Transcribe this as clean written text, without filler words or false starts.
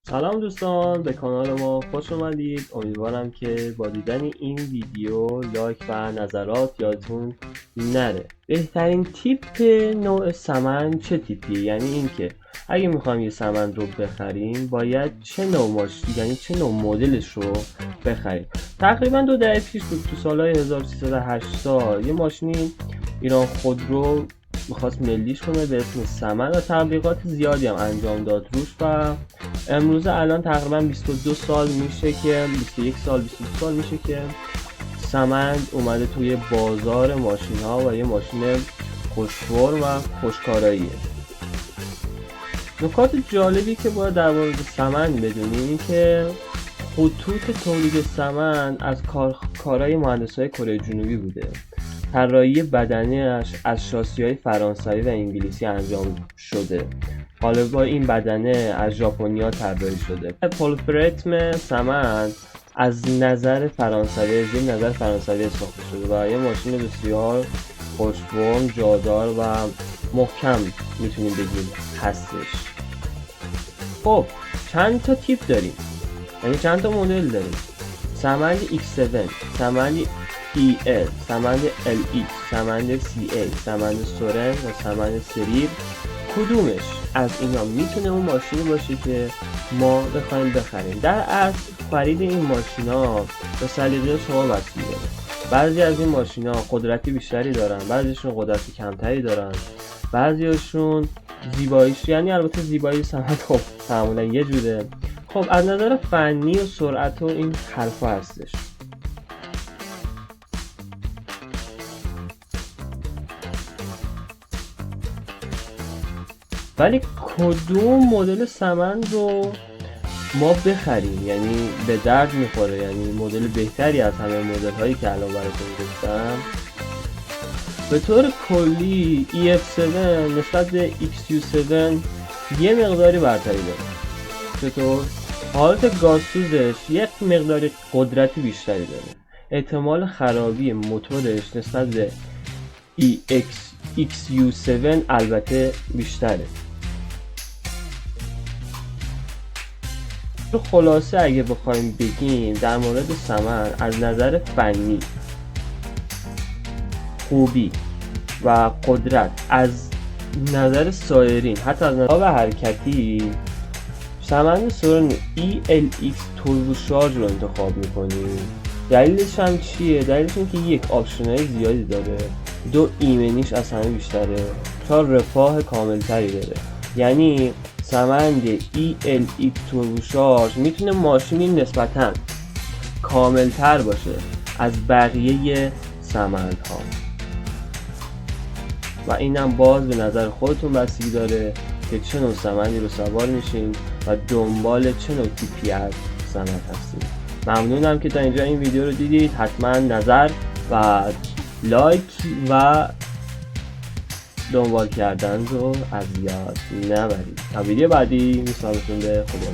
سلام دوستان، به کانال ما خوش اومدید. امیدوارم که با دیدن این ویدیو لایک و نظرات یادتون نره. بهترین تیپ نوع سمن چه تیپی؟ یعنی اینکه اگه میخوایم یه سمن رو بخریم باید چه نوع ماشین، یعنی چه نوع مدلش رو بخریم. تقریبا 2 دهه پیش بود، تو سالهای 1380 یه ماشینی ایران خودرو میخواست ملیش کنه به اسم سمن و تبلیغات زیادی هم انجام داد روش و امروزه الان تقریبا 22 سال میشه که 21 سال 22 سال میشه که سمند اومده توی بازار ماشین ها و یه ماشین خوش‌فرم و خوشکاراییه. نکات جالبی که باید در مورد سمند بدونیم که خطوط تولید سمند از کارهای مهندسای کره جنوبی بوده. طراحی بدنه‌اش از شاسی‌های فرانسوی و انگلیسی انجام شده. حالا با این بدنه از ژاپنیا طراحی شده. پولفرتم سمن از نظر فرانسوی ساخته شده و یه ماشین بسیار خوش‌فرم، جادار و محکم میتونیم بگیم هستش. خب چند تا تیپ داریم، یعنی چند تا مدل داریم؟ سمند X7، سمند EL، سمند LX، سمند CA، سمند سورن و سمند سریر. کدومش از اینا میتونه اون ماشینی باشه که ما بخوایم بخریم؟ در اصل خرید این ماشینا به سلیقه شما بستگی داره. بعضی از این ماشینا قدرتی بیشتری دارن، بعضیشون قدرتی کمتری دارن، بعضیشون زیباییش، یعنی البته زیبایی سمت خب معمولا یه جوره. خب از نظر فنی و سرعت و این حرفا هستش. ولی کدوم مدل سمن رو ما بخریم یعنی به درد میخوره، یعنی مدل بهتری از همه مدل هایی که الان براتون گفتم؟ به طور کلی EF7 نسبت به XU7 یه مقداری برتری داره. چطور؟ حالت گازسوزش یک مقداری قدرتی بیشتری داره. احتمال خرابی موتورش نسبت به XU7 البته بیشتره. خلاصه اگه بخوایم بگیم در مورد سمن از نظر فنی، خوبی و قدرت، از نظر سایرین، حتی از نظر حرکتی، سمن سورن ELX توربو شارژ رو انتخاب میکنیم. دلیلش هم چیه؟ دلیلش این که یک آپشن‌های زیادی داره، 2 ایمنیش از همه بیشتره، 4 رفاه کاملتری داره. یعنی سمند ELX توربو شارژ میتونه ماشینی نسبتاً کاملتر باشه از بقیه سمندها و اینم باز به نظر خودتون بستگی داره که چه نوع سمندی رو سوار میشین و دنبال چه نوع تیپی از سمند هستین. ممنونم که تا اینجا این ویدیو رو دیدید. حتما نظر و لایک و دنبال کردن رو از یاد نبرید. تا ویدیو بعدی میسپارمتون به خدا.